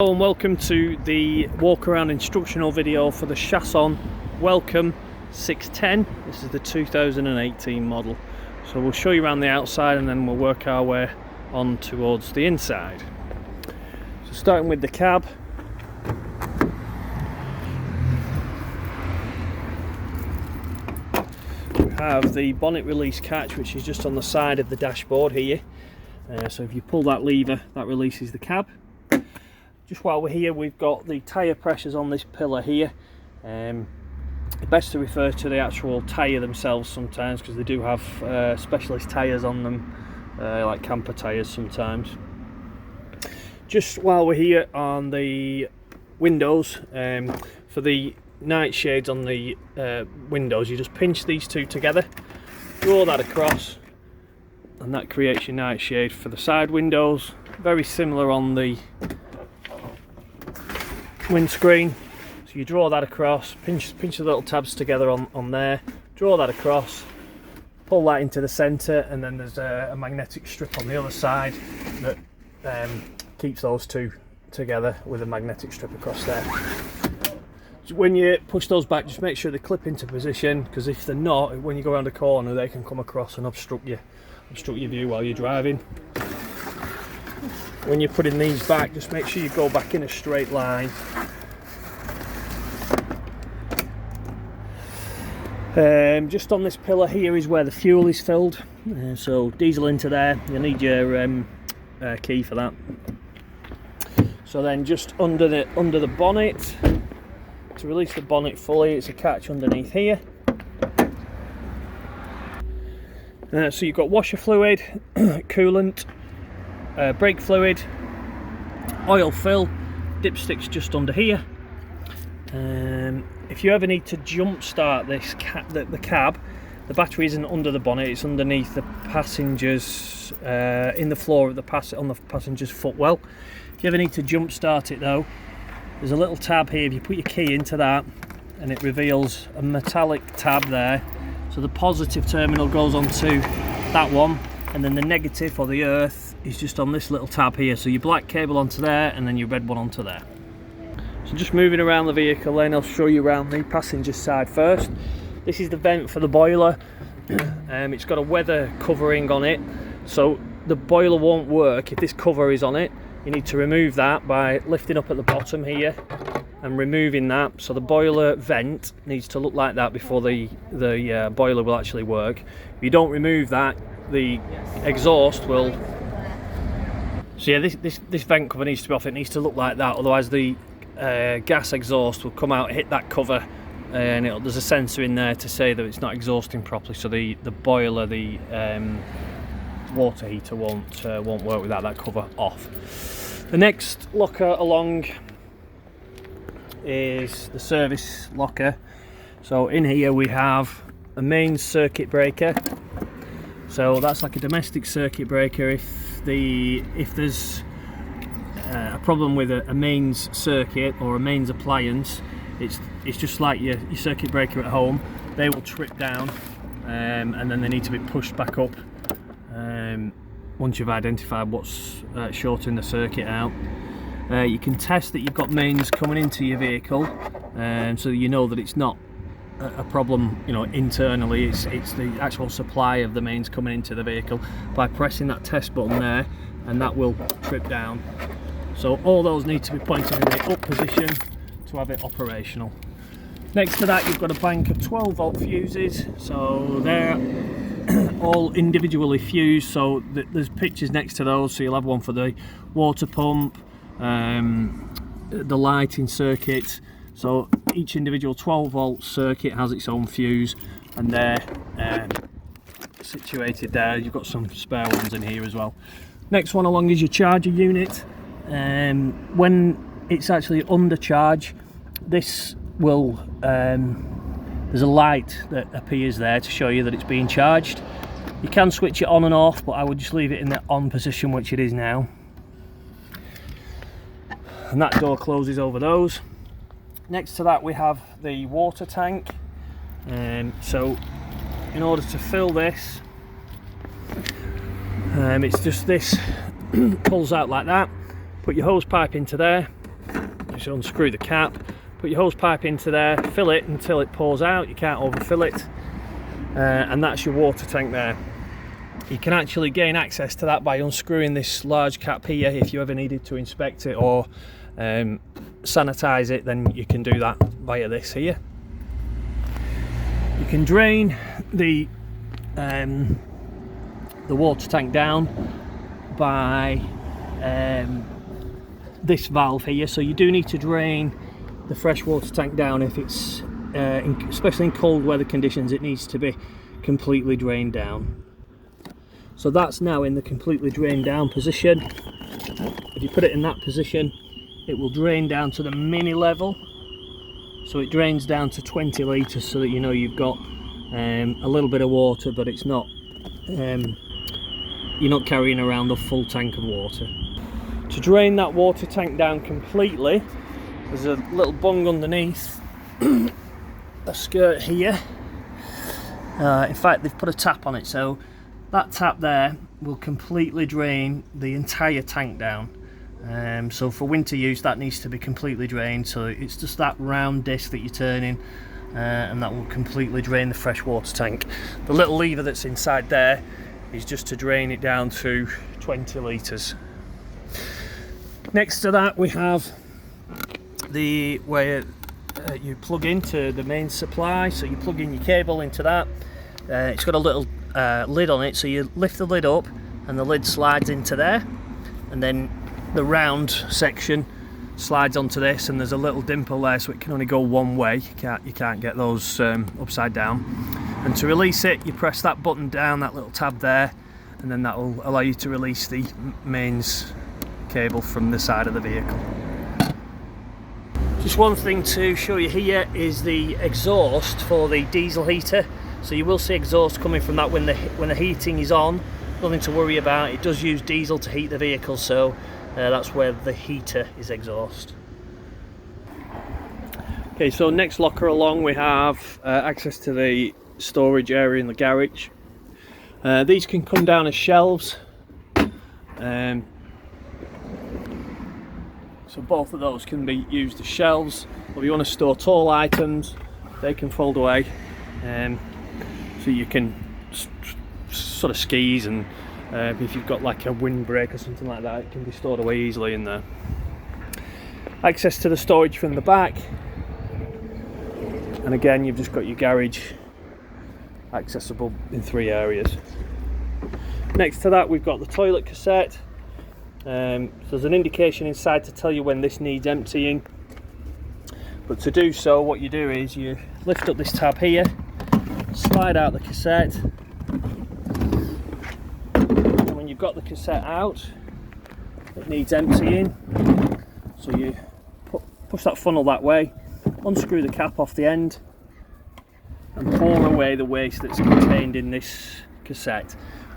Hello and welcome to the walk around instructional video for the Chausson Welcome 610. This is the 2018 model. So we'll show you around the outside and then we'll work our way on towards the inside. So starting with the cab. We have the bonnet release catch, which is just on the side of the dashboard here. So if you pull that lever, that releases the cab. Just while we're here, we've got the tyre pressures on this pillar here. Best to refer to the actual tyre themselves sometimes, because they do have specialist tyres on them, like camper tyres sometimes. Just while we're here on the windows, for the night shades on the windows, you just pinch these two together, draw that across, and that creates your night shade for the side windows. Very similar on the windscreen. So you draw that across, pinch the little tabs together on there, draw that across, pull that into the centre, and then there's a magnetic strip on the other side that keeps those two together with a magnetic strip across there. So when you push those back, just make sure they clip into position, because if they're not, when you go around a corner, they can come across and obstruct your view while you're driving. When you're putting these back, just make sure you go back in a straight line. Just on this pillar here is where the fuel is filled. So diesel into there, you'll need your key for that. So then just under the bonnet, to release the bonnet fully, it's a catch underneath here. So you've got washer fluid, coolant, brake fluid, oil fill, dipsticks just under here. If you ever need to jump start this the cab, the battery isn't under the bonnet, it's underneath the passengers, in the floor of on the passenger's footwell. If you ever need to jump start it though, there's a little tab here. If you put your key into that, and it reveals a metallic tab there, so the positive terminal goes onto that one, and then the negative, or the earth, is just on this little tab here. So your black cable onto there, and then your red one onto there. So just moving around the vehicle, then I'll show you around the passenger side first. This is the vent for the boiler. It's got a weather covering on it, so the boiler won't work if this cover is on it. You need to remove that by lifting up at the bottom here and removing that. So the boiler vent needs to look like that before the boiler will actually work. If you don't remove that, the exhaust will. So yeah, this vent cover needs to be off. It needs to look like that, otherwise the gas exhaust will come out, hit that cover, and there's a sensor in there to say that it's not exhausting properly. So the boiler, the water heater won't work without that cover off. The next locker along is the service locker. So in here we have a main circuit breaker. So that's like a domestic circuit breaker. If there's a problem with a mains circuit or a mains appliance, it's just like your circuit breaker at home. They will trip down, and then they need to be pushed back up once you've identified what's shorting the circuit out. You can test that you've got mains coming into your vehicle, so you know that it's not a problem, internally. It's the actual supply of the mains coming into the vehicle, by pressing that test button there, and that will trip down. So all those need to be pointed in the up position to have it operational. Next to that, you've got a bank of 12 volt fuses. So they're all individually fused, so there's pictures next to those. So you'll have one for the water pump, the lighting circuit. So each individual 12 volt circuit has its own fuse, and they're situated there. You've got some spare ones in here as well. Next one along is your charger unit. When it's actually under charge, this will there's a light that appears there to show you that it's being charged. You can switch it on and off, but I would just leave it in the on position, which it is now. And that door closes over those. Next to that we have the water tank. So in order to fill this, it's just this pulls out like that. Put your hose pipe into there, just unscrew the cap, put your hose pipe into there, fill it until it pours out. You can't overfill it, and that's your water tank there. You can actually gain access to that by unscrewing this large cap here. If you ever needed to inspect it or sanitize it, then you can do that via this here. You can drain the water tank down by this valve here. So you do need to drain the fresh water tank down if it's especially in cold weather conditions. It needs to be completely drained down. So that's now in the completely drained down position. If you put it in that position, it will drain down to the mini level. So it drains down to 20 litres, so that you know you've got a little bit of water, but it's not you're not carrying around the full tank of water. To drain that water tank down completely, there's a little bung underneath a skirt here. In fact, they've put a tap on it, so that tap there will completely drain the entire tank down. So for winter use, that needs to be completely drained. So it's just that round disc that you're turning, and that will completely drain the fresh water tank. The little lever that's inside there is just to drain it down to 20 litres. Next to that, we have the where you plug into the main supply. So you plug in your cable into that. It's got a little lid on it, so you lift the lid up and the lid slides into there, and then the round section slides onto this, and there's a little dimple there, so it can only go one way. You can't get those upside down. And to release it, you press that button down, that little tab there, and then that will allow you to release the mains cable from the side of the vehicle. Just one thing to show you here is the exhaust for the diesel heater. So you will see exhaust coming from that when the heating is on. Nothing to worry about. It does use diesel to heat the vehicle, so that's where the heater is exhaust. Okay, so next locker along, we have access to the storage area in the garage. These can come down as shelves. So both of those can be used as shelves. Or if you want to store tall items, they can fold away. So you can sort of skis, and if you've got like a windbreak or something like that, it can be stored away easily in there. Access to the storage from the back, and again you've just got your garage accessible in 3 areas. Next to that, we've got the toilet cassette. So there's an indication inside to tell you when this needs emptying, but to do so, what you do is you lift up this tab here, slide out the cassette, and when you've got the cassette out, it needs emptying, so you push that funnel that way, unscrew the cap off the end, and pour away the waste that's contained in this cassette.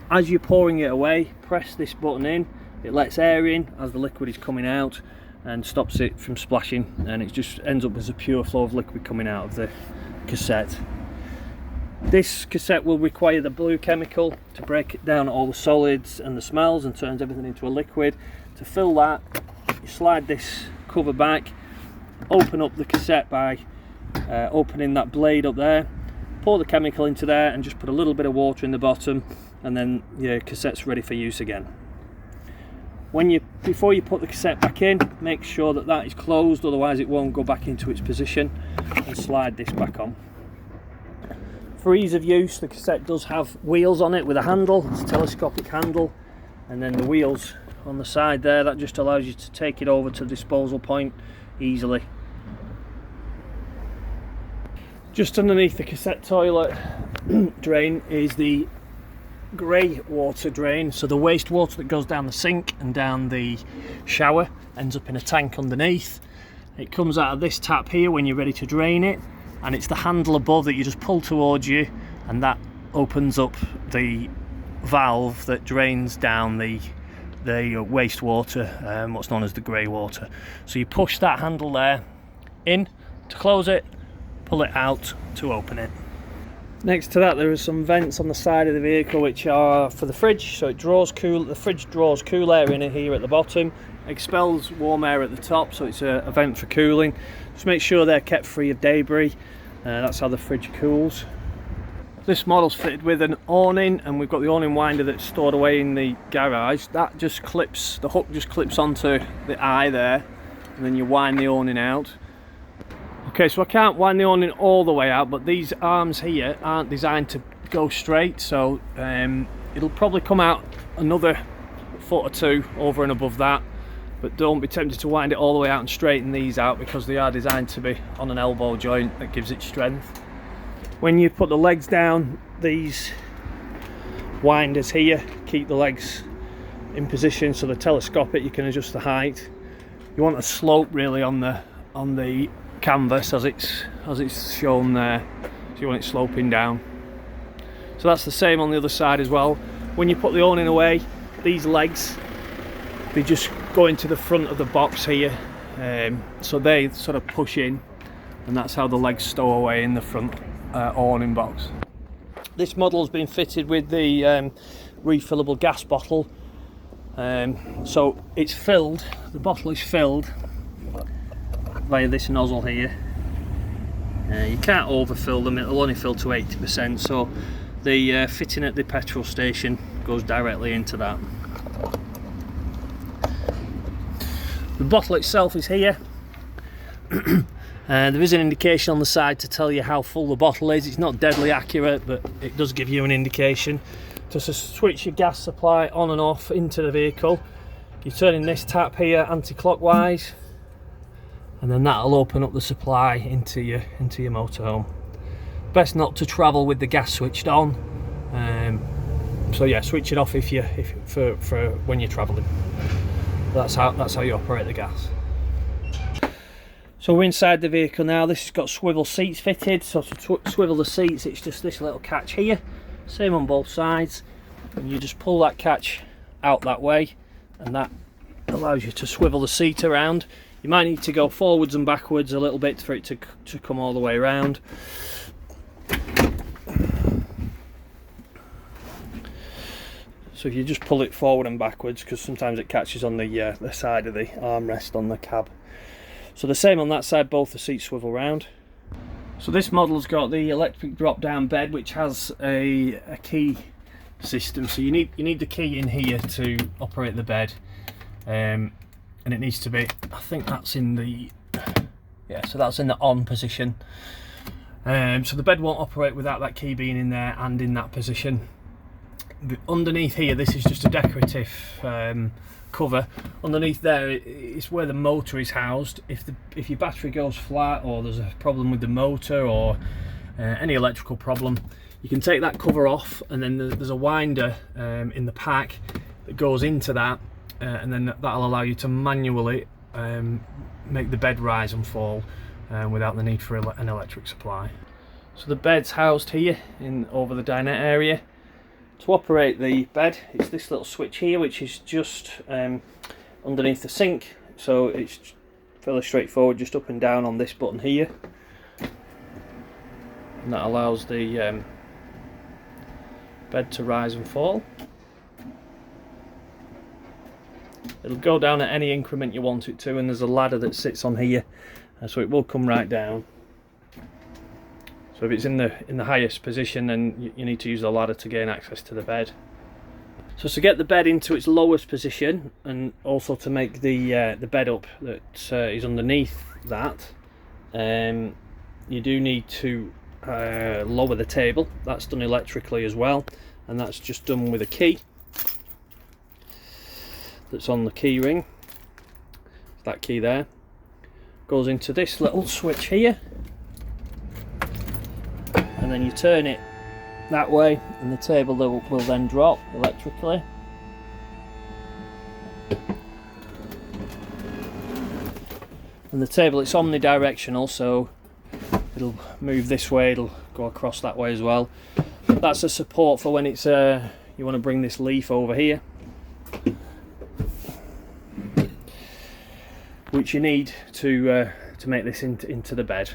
As you're pouring it away, press this button in. It lets air in as the liquid is coming out and stops it from splashing, and it just ends up as a pure flow of liquid coming out of the cassette. This cassette will require the blue chemical to break it down all the solids and the smells and turns everything into a liquid. To fill that, you slide this cover back, open up the cassette by opening that blade up there, pour the chemical into there and just put a little bit of water in the bottom, and then your cassette's ready for use again. Before you put the cassette back in, make sure that that is closed, otherwise it won't go back into its position, and slide this back on. For ease of use, the cassette does have wheels on it with a handle. It's a telescopic handle, and then the wheels on the side there, that just allows you to take it over to the disposal point easily. Just underneath the cassette toilet drain is the grey water drain. So the wastewater that goes down the sink and down the shower ends up in a tank underneath. It comes out of this tap here when you're ready to drain it, and it's the handle above that you just pull towards you, and that opens up the valve that drains down the wastewater, what's known as the grey water. So you push that handle there in to close it, pull it out to open it. Next to that, there are some vents on the side of the vehicle which are for the fridge, so it draws cool. The fridge draws cool air in here at the bottom, expels warm air at the top, so it's a vent for cooling. Just make sure they're kept free of debris. That's how the fridge cools. This model's fitted with an awning, and we've got the awning winder that's stored away in the garage. That just clips, the hook just clips onto the eye there, and then you wind the awning out. Okay, so I can't wind the awning all the way out, but these arms here aren't designed to go straight, so it'll probably come out another foot or two over and above that, but don't be tempted to wind it all the way out and straighten these out, because they are designed to be on an elbow joint that gives it strength. When you put the legs down, these winders here keep the legs in position so they're telescopic. You can adjust the height. You want a slope really on the canvas as it's shown there, so you want it sloping down. So that's the same on the other side as well. When you put the awning away, these legs, they just go into the front of the box here, so they sort of push in, and that's how the legs stow away in the front awning box. This model has been fitted with the refillable gas bottle, so it's filled, the bottle is filled via this nozzle here. You can't overfill them, it'll only fill to 80%, so the fitting at the petrol station goes directly into that. The bottle itself is here. There is an indication on the side to tell you how full the bottle is. It's not deadly accurate, but it does give you an indication. Just to switch your gas supply on and off into the vehicle, you're turning this tap here anti-clockwise, and then that'll open up the supply into your motorhome. Best not to travel with the gas switched on. So yeah, switch it off for when you're traveling. That's how you operate the gas. So we're inside the vehicle now. This has got swivel seats fitted, so to swivel the seats it's just this little catch here, same on both sides, and you just pull that catch out that way, and that allows you to swivel the seat around. You might need to go forwards and backwards a little bit for it to come all the way around. So if you just pull it forward and backwards, because sometimes it catches on the side of the armrest on the cab. So the same on that side, both the seats swivel round. So this model's got the electric drop-down bed, which has a key system. So you need the key in here to operate the bed, and it needs to be, I think that's in the, yeah, so that's in the on position. So the bed won't operate without that key being in there and in that position. Underneath here, this is just a decorative cover. Underneath there is where the motor is housed. If your battery goes flat, or there's a problem with the motor, or any electrical problem, you can take that cover off, and then there's a winder in the pack that goes into that, and then that'll allow you to manually make the bed rise and fall without the need for an electric supply. So the bed's housed here over the dinette area. To operate the bed, it's this little switch here, which is just underneath the sink, so it's fairly straightforward, just up and down on this button here, and that allows the bed to rise and fall. It'll go down at any increment you want it to, and there's a ladder that sits on here, so it will come right down. So if it's in the highest position, then you need to use the ladder to gain access to the bed. So to get the bed into its lowest position, and also to make the bed up that is underneath that, you do need to lower the table. That's done electrically as well, and that's just done with a key that's on the key ring. That key there goes into this little switch here, and then you turn it that way, and the table will then drop electrically. And the table, it's omnidirectional, so it'll move this way, it'll go across that way as well. That's a support for when it's you want to bring this leaf over here, which you need to make this into the bed.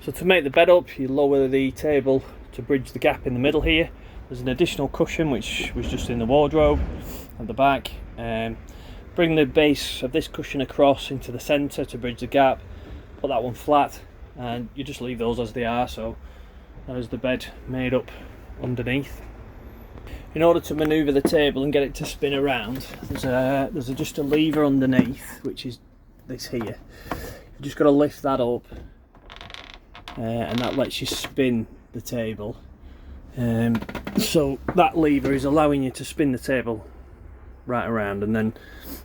So to make the bed up, you lower the table to bridge the gap in the middle here. There's an additional cushion which was just in the wardrobe at the back. Bring the base of this cushion across into the centre to bridge the gap, put that one flat, and you just leave those as they are. So there's the bed made up underneath. In order to manoeuvre the table and get it to spin around, there's just a lever underneath, which is this here. You just got to lift that up, and that lets you spin the table. So that lever is allowing you to spin the table right around, and then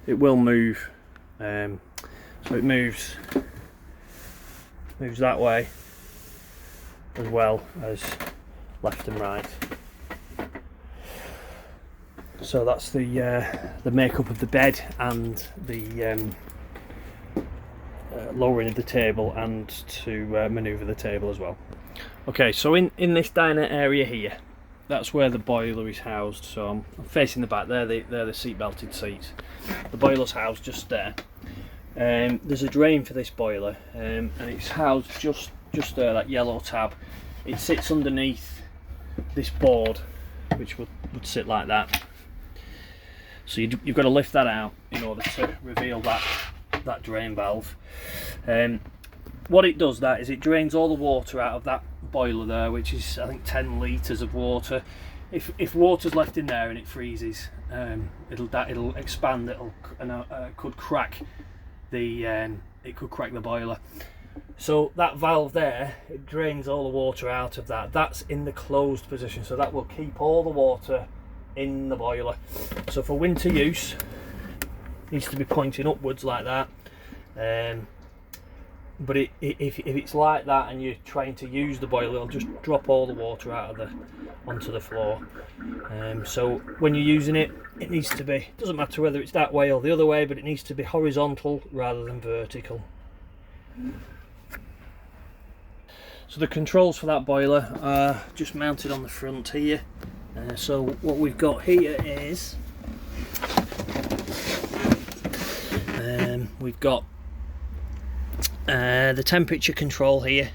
it will move. So it moves that way as well as left and right. So that's the makeup of the bed and the lowering of the table, and to manoeuvre the table as well. Okay, so in this diner area here, that's where the boiler is housed. So I'm facing the back. They're the seat belted seats. The boiler's housed just there. There's a drain for this boiler, and it's housed just there, that yellow tab. It sits underneath this board, which would sit like that. So you've got to lift that out in order to reveal that drain valve. What it does is it drains all the water out of that boiler there, which is, I think, 10 litres of water. If water's left in there and it freezes, it'll expand. Could crack the boiler. So that valve there, it drains all the water out of that. That's in the closed position, so that will keep all the water in the boiler. So for winter use, it needs to be pointing upwards like that. But if it's like that and you're trying to use the boiler, it'll just drop all the water out of onto the floor. So when you're using it, it needs to be, doesn't matter whether it's that way or the other way, but it needs to be horizontal rather than vertical. So the controls for that boiler are just mounted on the front here. So what we've got here is we've got the temperature control here.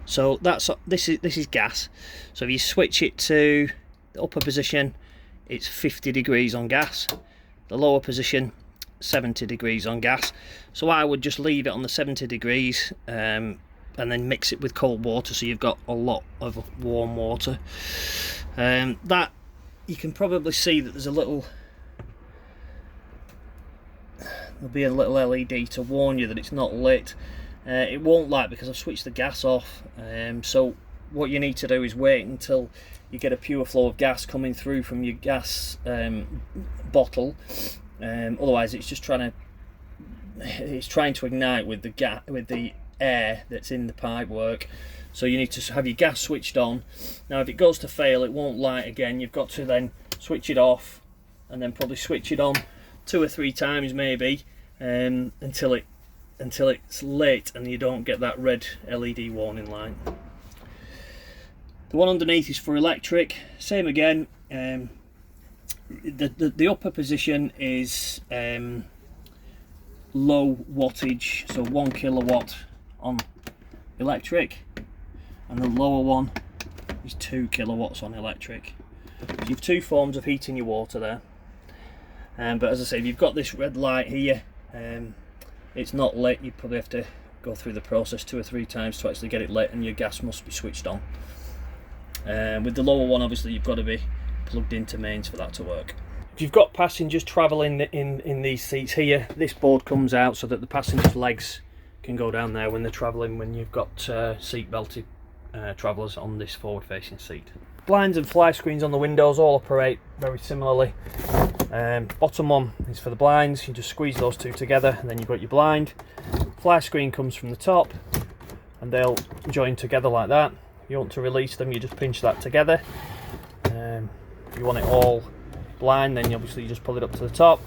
So this is gas. So if you switch it to the upper position, it's 50 degrees on gas. The lower position, 70 degrees on gas. So I would just leave it on the 70 degrees and then mix it with cold water, so you've got a lot of warm water. That you can probably see that there'll be a little LED to warn you that it's not lit. It won't light because I've switched the gas off. So what you need to do is wait until you get a pure flow of gas coming through from your gas bottle. Otherwise, it's just trying to ignite with the air that's in the pipe work. So you need to have your gas switched on. Now if it goes to fail, it won't light again. You've got to then switch it off and then probably switch it on 2 or 3 times maybe, until it's lit and you don't get that red LED warning light. The one underneath is for electric. Same again. The upper position is low wattage, so 1 kilowatt on electric, and the lower one is 2 kilowatts on electric. So you've 2 forms of heating your water there. But as I say, if you've got this red light here, it's not lit. You probably have to go through the process 2 or 3 times to actually get it lit, and your gas must be switched on. With the lower one, obviously you've got to be plugged into mains for that to work. If you've got passengers travelling in these seats here, this board comes out so that the passengers' legs can go down there when they're travelling, when you've got seat belted travellers on this forward facing seat. Blinds and fly screens on the windows all operate very similarly. Bottom one is for the blinds. You just squeeze those 2 together and then you've got your blind. Fly screen comes from the top and they'll join together like that. If you want to release them, you just pinch that together. If you want it all blind, then obviously you just pull it up to the top.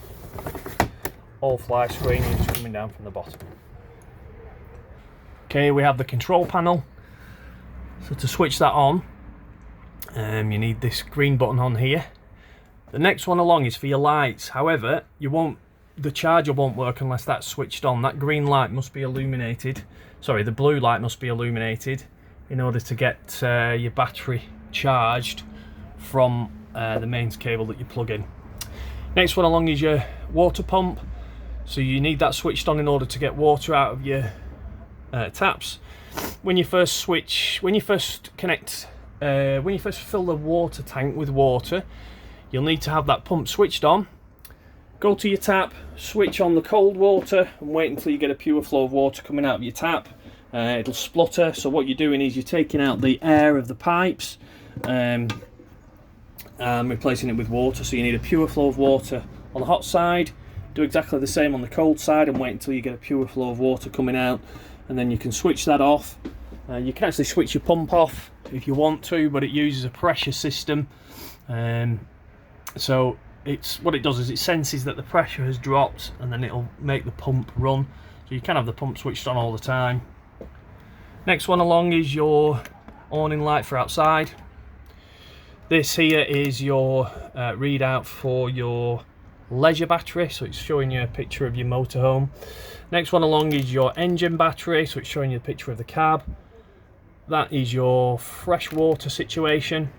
All fly screen is coming down from the bottom. Okay, we have the control panel. So to switch that on, you need this green button on here. The next one along is for your lights. However, the charger won't work unless that's switched on. That green light must be illuminated. Sorry, the blue light must be illuminated. in order to get your battery charged from the mains cable that you plug in. Next one along is your water pump. So you need that switched on in order to get water out of your taps. When you first fill the water tank with water, you'll need to have that pump switched on. Go to your tap, switch on the cold water, and wait until you get a pure flow of water coming out of your tap. It'll splutter, so what you're doing is you're taking out the air of the pipes and replacing it with water. So you need a pure flow of water on the hot side. Do exactly the same on the cold side and wait until you get a pure flow of water coming out, and then you can switch that off. You can actually switch your pump off if you want to, but it uses a pressure system. So what it does is it senses that the pressure has dropped, and then it'll make the pump run. So you can have the pump switched on all the time. Next one along is your awning light for outside. This here is your readout for your leisure battery, so it's showing you a picture of your motorhome. Next one along is your engine battery, so it's showing you a picture of the cab. That is your freshwater situation.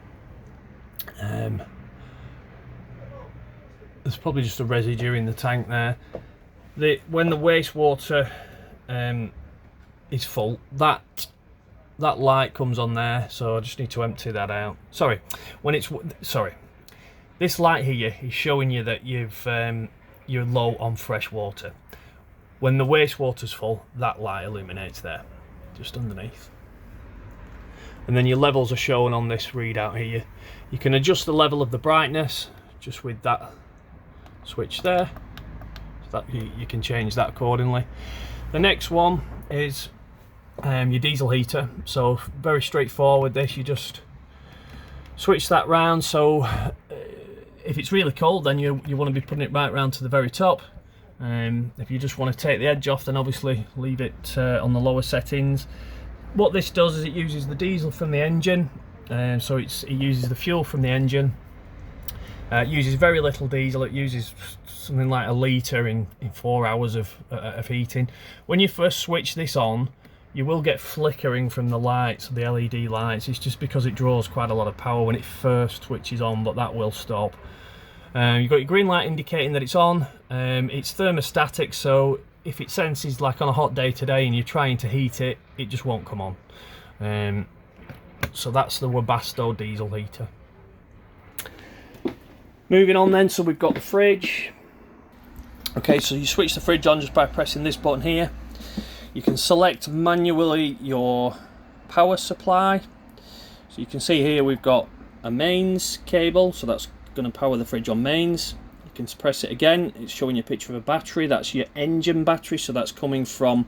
There's probably just a residue in the tank there. When the wastewater is full, that light comes on there, so I just need to empty that out. This light here is showing you that you're low on fresh water. When the wastewater's full, that light illuminates there, just underneath. And then your levels are shown on this readout here. You can adjust the level of the brightness just with that switch there. So that you can change that accordingly. The next one is your diesel heater. So very straightforward. This, you just switch that round. So if it's really cold, then you want to be putting it right round to the very top. If you just want to take the edge off, then obviously leave it on the lower settings. What this does is it uses the diesel from the engine, so it uses the fuel from the engine. It uses very little diesel. It uses something like a litre in 4 hours of heating. When you first switch this on, you will get flickering from the lights, the LED lights. It's just because it draws quite a lot of power when it first switches on, but that will stop. You've got your green light indicating that it's on. It's thermostatic, so if it senses, like on a hot day today and you're trying to heat it, it just won't come on. So that's the Webasto diesel heater. Moving on then, so we've got the fridge. Okay, so you switch the fridge on just by pressing this button here. You can select manually your power supply. So you can see here we've got a mains cable, so that's going to power the fridge on mains. You can press it again, it's showing you a picture of a battery. That's your engine battery, so that's coming from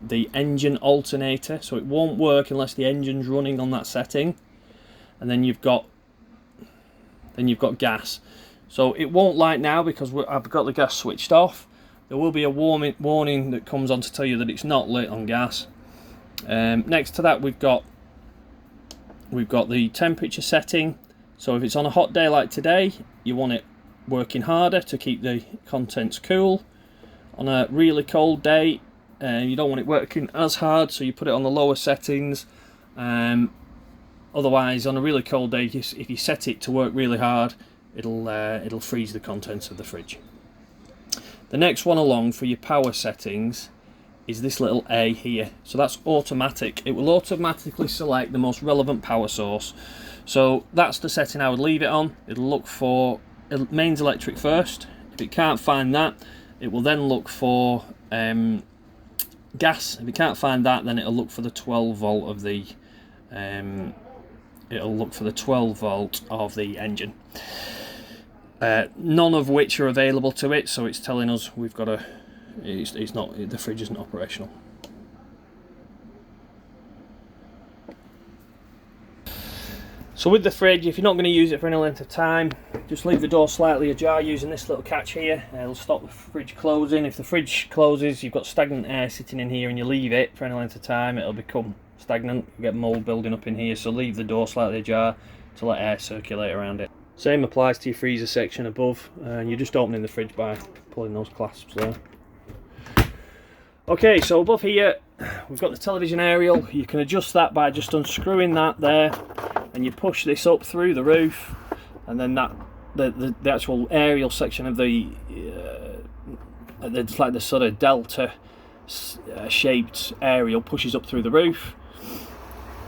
the engine alternator, so it won't work unless the engine's running on that setting. And then you've got gas. So it won't light now because I've got the gas switched off. There will be a warning that comes on to tell you that it's not lit on gas. Next to that we've got the temperature setting. So if it's on a hot day like today, you want it working harder to keep the contents cool. On a really cold day, you don't want it working as hard, so you put it on the lower settings. Otherwise, on a really cold day, if you set it to work really hard, it'll freeze the contents of the fridge. The next one along for your power settings is this little A here. So that's automatic. It will automatically select the most relevant power source. So that's the setting I would leave it on. It'll look for mains electric first. If it can't find that, it will then look for gas. If it can't find that, then it'll look for the 12 volt of the engine. None of which are available to it, so it's telling us we've got the fridge isn't operational. So with the fridge, if you're not going to use it for any length of time, just leave the door slightly ajar using this little catch here. It'll stop the fridge closing. If the fridge closes, you've got stagnant air sitting in here and you leave it for any length of time, it'll become stagnant. You get mold building up in here, so leave the door slightly ajar to let air circulate around it. Same applies to your freezer section above, and you're just opening the fridge by pulling those clasps there. Okay, so above here we've got the television aerial. You can adjust that by just unscrewing that there, and you push this up through the roof, and then that the actual aerial section of it's like the sort of delta shaped aerial pushes up through the roof.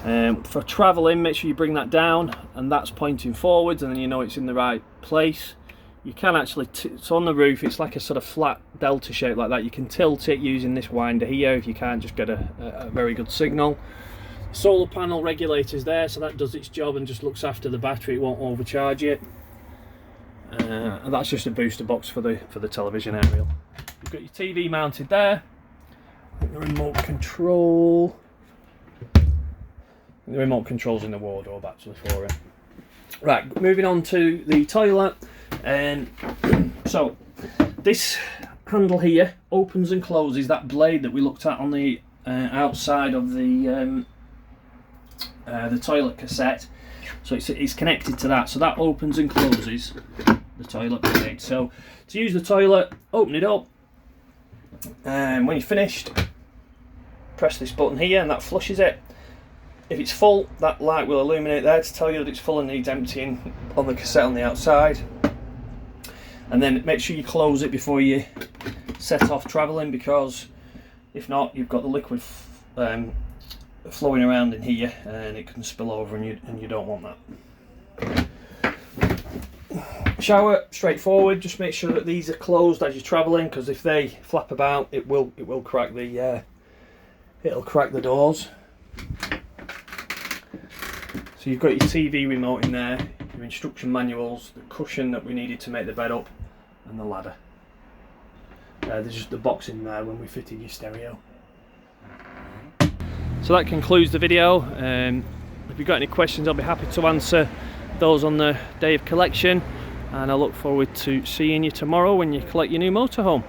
For travelling, make sure you bring that down, and that's pointing forwards, and then you know it's in the right place. You can actually, it's on the roof, it's like a sort of flat delta shape like that. You can tilt it using this winder here if you can't just get a very good signal. Solar panel regulator's there, so that does its job and just looks after the battery, it won't overcharge it. And that's just a booster box for the television aerial. You've got your TV mounted there. The remote control. The remote control's in the wardrobe actually for it. Right, moving on to the toilet. So this handle here opens and closes that blade that we looked at on the outside of the toilet cassette. So it's connected to that. So that opens and closes the toilet blade. So to use the toilet, open it up, and when you're finished, press this button here, and that flushes it. If it's full, that light will illuminate there to tell you that it's full and needs emptying on the cassette on the outside. And then make sure you close it before you set off travelling, because if not, you've got the liquid flowing around in here and it can spill over, and you don't want that. Shower, straightforward. Just make sure that these are closed as you're travelling, because if they flap about, it will crack the it'll crack the doors. So you've got your TV remote in there, your instruction manuals, the cushion that we needed to make the bed up, and the ladder. There's just the box in there when we fitted your stereo. So that concludes the video. If you've got any questions, I'll be happy to answer those on the day of collection, and I look forward to seeing you tomorrow when you collect your new motorhome.